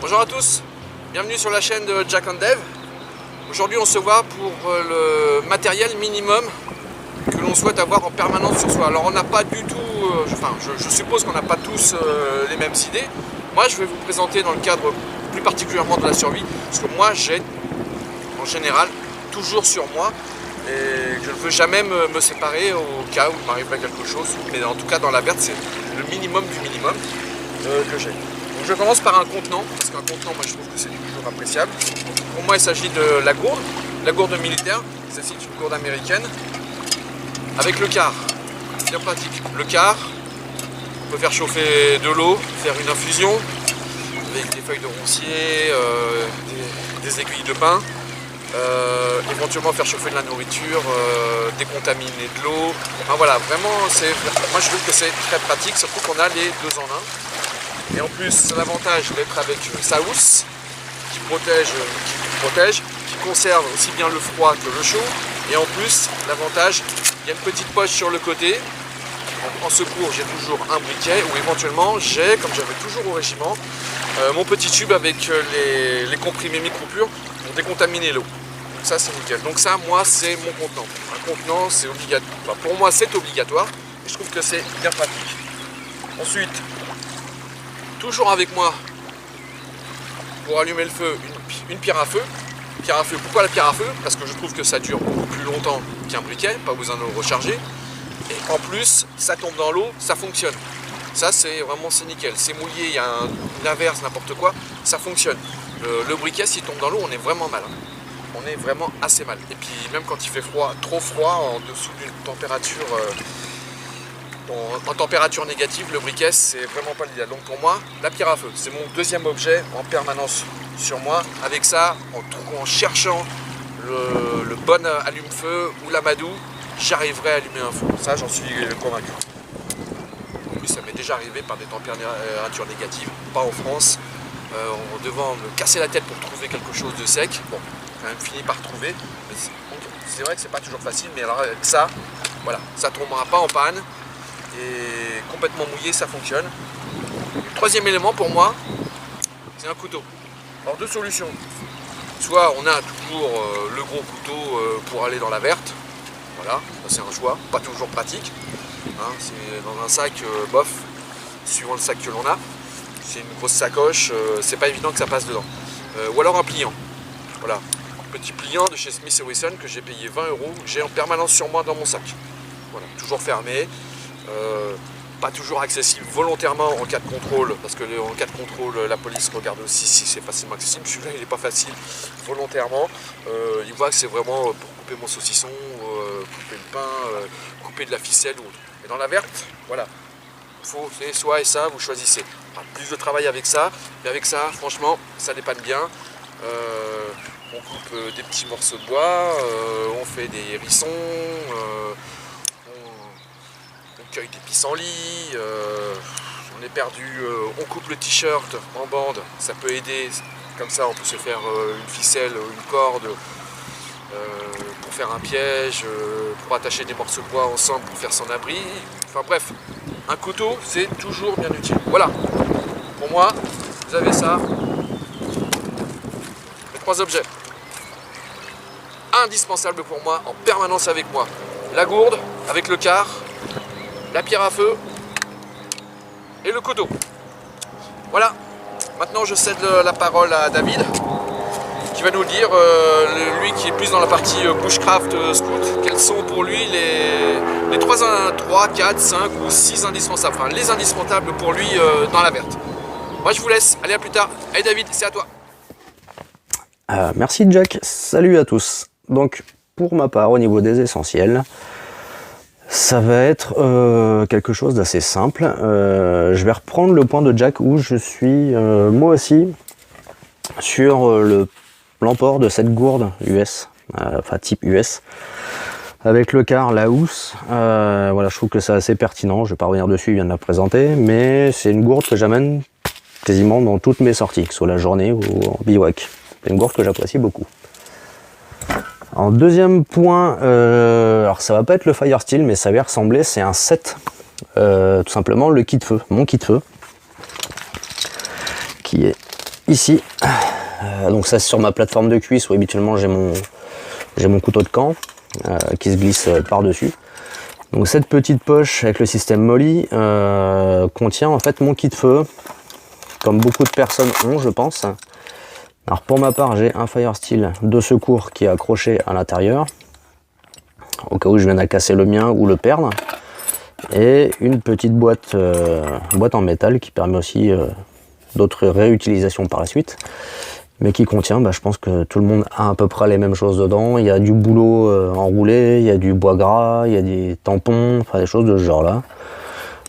Bonjour à tous, bienvenue sur la chaîne de Jack and Dave. Aujourd'hui on se voit pour le matériel minimum que l'on souhaite avoir en permanence sur soi. Alors on n'a pas du tout, je suppose qu'on n'a pas tous les mêmes idées. Moi je vais vous présenter dans le cadre plus particulièrement de la survie, parce que moi j'ai en général toujours sur moi et je ne veux jamais me séparer au cas où il m'arriverait quelque chose, mais en tout cas dans la verte c'est le minimum du minimum que j'ai. Donc je commence par un contenant, parce qu'un contenant moi je trouve que c'est toujours appréciable. Pour moi il s'agit de la gourde militaire, celle-ci est une gourde américaine, avec le quart, bien pratique. Le quart, on peut faire chauffer de l'eau, faire une infusion, avec des feuilles de roncier, des aiguilles de pin, éventuellement faire chauffer de la nourriture, décontaminer de l'eau. Enfin, voilà, vraiment, moi je trouve que c'est très pratique, surtout qu'on a les deux en un. Et en plus, c'est l'avantage d'être avec sa housse, qui protège, qui conserve aussi bien le froid que le chaud. Et en plus, l'avantage, il y a une petite poche sur le côté. En secours, j'ai toujours un briquet, ou éventuellement, j'ai, comme j'avais toujours au régiment, mon petit tube avec les comprimés micro-purs pour décontaminer l'eau. Donc ça, c'est nickel. Donc ça, moi, c'est mon contenant. Un contenant, c'est obligatoire. Enfin, pour moi, c'est obligatoire. Et je trouve que c'est bien pratique. Ensuite, toujours avec moi, pour allumer le feu, une pierre à feu. Pierre à feu. Pourquoi la pierre à feu? Parce que je trouve que ça dure beaucoup plus longtemps qu'un briquet, pas besoin de le recharger. Et en plus, ça tombe dans l'eau, ça fonctionne. Ça, c'est nickel. C'est mouillé, il y a une averse, n'importe quoi, ça fonctionne. Le briquet, s'il tombe dans l'eau, on est vraiment mal. On est vraiment assez mal. Et puis, même quand il fait froid, trop froid, en dessous d'une température, en température négative, le briquet, c'est vraiment pas l'idéal. Donc pour moi, la pierre à feu, c'est mon deuxième objet en permanence sur moi. Avec ça, en cherchant le bon allume-feu ou l'amadou, j'arriverai à allumer un feu. Ça, j'en suis convaincu. En plus, ça m'est déjà arrivé par des températures négatives, pas en France, en devant me casser la tête pour trouver quelque chose de sec. Bon, j'ai quand même fini par trouver. C'est vrai que c'est pas toujours facile, mais alors avec ça, voilà, ça tombera pas en panne. Et complètement mouillé, ça fonctionne. Le troisième élément pour moi, c'est un couteau. Alors deux solutions. Soit on a toujours le gros couteau pour aller dans la verte. Voilà, c'est un choix, pas toujours pratique. Hein, c'est dans un sac bof, suivant le sac que l'on a. C'est une grosse sacoche, c'est pas évident que ça passe dedans. Ou alors un pliant. Voilà, petit pliant de chez Smith & Wesson que j'ai payé 20 €, que j'ai en permanence sur moi dans mon sac. Voilà, toujours fermé. Pas toujours accessible volontairement en cas de contrôle, parce que en cas de contrôle la police regarde aussi si c'est facilement accessible. Celui-là il n'est pas facile volontairement. Il voit que c'est vraiment pour couper mon saucisson, couper le pain, couper de la ficelle ou autre. Et dans la verte, voilà, c'est soit et ça, vous choisissez. Plus de travail avec ça, mais avec ça franchement ça dépanne bien. On coupe des petits morceaux de bois, on fait des hérissons, on cueille des pissenlits, on est perdu, on coupe le t-shirt en bande, ça peut aider, comme ça on peut se faire une ficelle, une corde pour faire un piège, pour attacher des morceaux de bois ensemble pour faire son abri, enfin bref, un couteau c'est toujours bien utile. Voilà, pour moi vous avez ça, les trois objets indispensables pour moi, en permanence avec moi. La gourde avec le quart, la pierre à feu et le couteau. Voilà, maintenant je cède la parole à David qui va nous dire, lui qui est plus dans la partie bushcraft scout, quels sont pour lui les 3, 4, 5 ou 6 indispensables, enfin les indispensables pour lui dans la verte. Moi je vous laisse, allez à plus tard. Allez David, c'est à toi. Merci Jack, salut à tous. Donc pour ma part au niveau des essentiels, ça va être quelque chose d'assez simple. Je vais reprendre le point de Jack où je suis moi aussi sur l'emport de cette gourde US, enfin type US, avec le quart, la housse. Voilà, je trouve que c'est assez pertinent. Je vais pas revenir dessus, il vient de la présenter, mais c'est une gourde que j'amène quasiment dans toutes mes sorties, que ce soit la journée ou en bivouac. C'est une gourde que j'apprécie beaucoup. En deuxième point, alors ça va pas être le fire steel, mais ça va y ressembler, c'est un set, tout simplement le kit feu, mon kit feu, qui est ici. Donc ça c'est sur ma plateforme de cuisse où habituellement j'ai mon couteau de camp qui se glisse par-dessus. Donc cette petite poche avec le système Molly contient en fait mon kit feu, comme beaucoup de personnes ont, je pense. Alors pour ma part, j'ai un Fire Steel de secours qui est accroché à l'intérieur, au cas où je vienne à casser le mien ou le perdre, et une petite boîte en métal qui permet aussi d'autres réutilisations par la suite, mais qui contient, je pense que tout le monde a à peu près les mêmes choses dedans. Il y a du boulot enroulé, il y a du bois gras, il y a des tampons, enfin des choses de ce genre-là.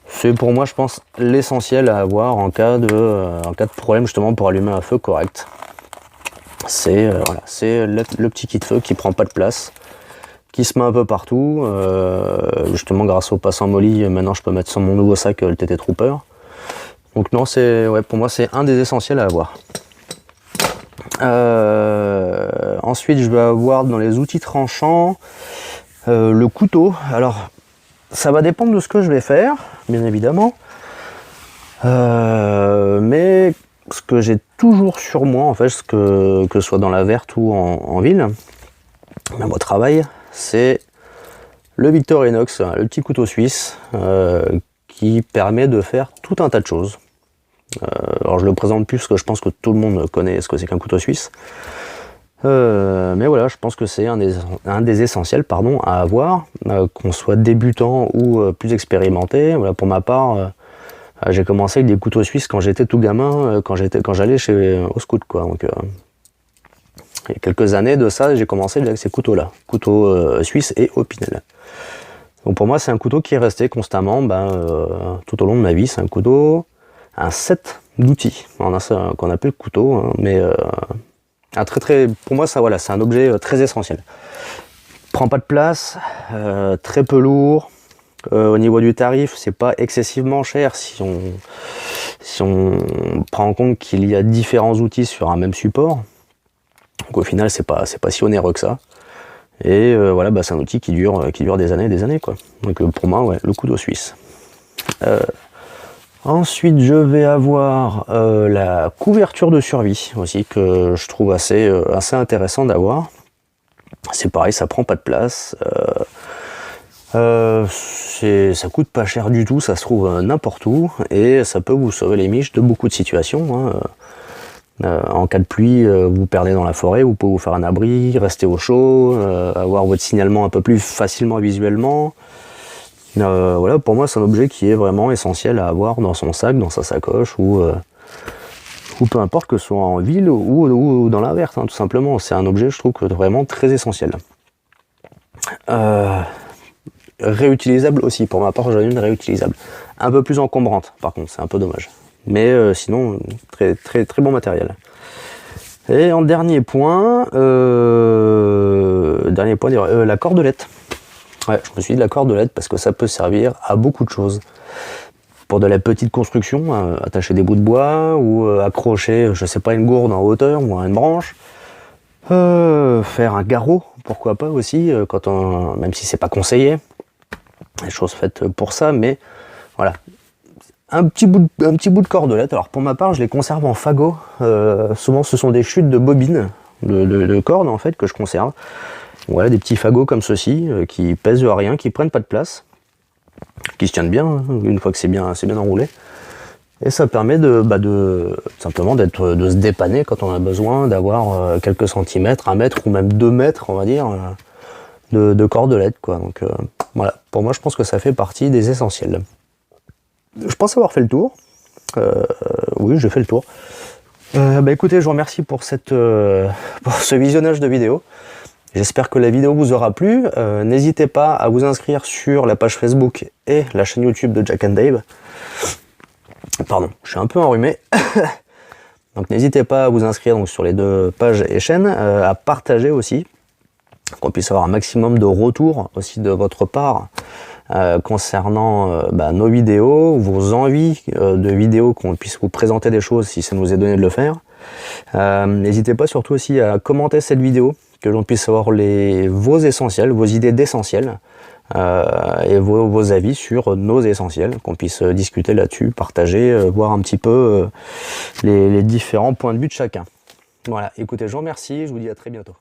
C'est pour moi, je pense, l'essentiel à avoir en cas de problème justement pour allumer un feu correct. C'est voilà, le petit kit feu qui prend pas de place, qui se met un peu partout. Justement, grâce au passant Molly, maintenant je peux mettre sur mon nouveau sac le TT Trooper. Donc non, pour moi c'est un des essentiels à avoir. Ensuite, je vais avoir dans les outils tranchants le couteau. Alors, ça va dépendre de ce que je vais faire, bien évidemment. Mais ce que j'ai toujours sur moi, en fait, que ce soit dans la verte ou en ville, même au travail, c'est le Victorinox, le petit couteau suisse, qui permet de faire tout un tas de choses. Alors je le présente plus parce que je pense que tout le monde connaît ce que c'est qu'un couteau suisse. Mais voilà, je pense que c'est un des essentiels à avoir, qu'on soit débutant ou plus expérimenté. Voilà, pour ma part, j'ai commencé avec des couteaux suisses quand j'étais tout gamin, quand j'allais au scout, quoi. Donc, il y a quelques années de ça, j'ai commencé avec ces couteaux-là, couteaux suisses et Opinel. Donc pour moi, c'est un couteau qui est resté constamment tout au long de ma vie. C'est un set d'outils, qu'on appelle couteau, hein, mais pour moi, ça, voilà, c'est un objet très essentiel. Prend pas de place, très peu lourd. Au niveau du tarif, c'est pas excessivement cher si on prend en compte qu'il y a différents outils sur un même support. Donc au final, c'est pas si onéreux que ça. Et voilà, c'est un outil qui dure des années et des années, quoi. Donc pour moi, ouais, le couteau suisse. Ensuite, je vais avoir la couverture de survie aussi, que je trouve assez intéressant d'avoir. C'est pareil, ça prend pas de place. Ça coûte pas cher du tout, ça se trouve n'importe où, et ça peut vous sauver les miches de beaucoup de situations. En cas de pluie, vous perdez dans la forêt, vous pouvez vous faire un abri, rester au chaud, avoir votre signalement un peu plus facilement visuellement. Voilà, pour moi c'est un objet qui est vraiment essentiel à avoir dans son sac, dans sa sacoche, ou peu importe, que ce soit en ville ou dans la verte, hein, tout simplement. C'est un objet, je trouve, vraiment très essentiel. Réutilisable aussi, pour ma part j'en ai une réutilisable. Un peu plus encombrante, par contre, c'est un peu dommage. Mais sinon, très, très, très bon matériel. Et en dernier point, la cordelette. Ouais, je me suis dit la cordelette parce que ça peut servir à beaucoup de choses. Pour de la petite construction, attacher des bouts de bois ou accrocher, je sais pas, une gourde en hauteur ou à une branche. Faire un garrot, pourquoi pas aussi, même si c'est pas conseillé. Les choses faites pour ça, mais voilà. Un petit bout de cordelette. Alors pour ma part, je les conserve en fagot. Souvent, ce sont des chutes de bobines de cordes en fait que je conserve. Voilà, des petits fagots comme ceci, qui pèsent rien, qui prennent pas de place, qui se tiennent bien, hein, une fois que c'est bien enroulé. Et ça permet simplement de se dépanner quand on a besoin d'avoir quelques centimètres, 1 mètre ou même 2 mètres, on va dire, de cordelette, quoi. Donc voilà, pour moi je pense que ça fait partie des essentiels. Je pense avoir fait le tour. Oui, j'ai fait le tour. Écoutez, je vous remercie pour ce visionnage de vidéo. J'espère que la vidéo vous aura plu. N'hésitez pas à vous inscrire sur la page Facebook et la chaîne YouTube de Jack and Dave. Pardon, je suis un peu enrhumé. Donc n'hésitez pas à vous inscrire donc, sur les 2 pages et chaînes, à partager aussi, qu'on puisse avoir un maximum de retours aussi de votre part concernant nos vidéos, vos envies de vidéos, qu'on puisse vous présenter des choses si ça nous est donné de le faire. N'hésitez pas surtout aussi à commenter cette vidéo, que l'on puisse avoir vos essentiels, vos idées d'essentiels, et vos avis sur nos essentiels, qu'on puisse discuter là-dessus, partager, voir un petit peu les différents points de vue de chacun. Voilà, écoutez, je vous remercie, je vous dis à très bientôt.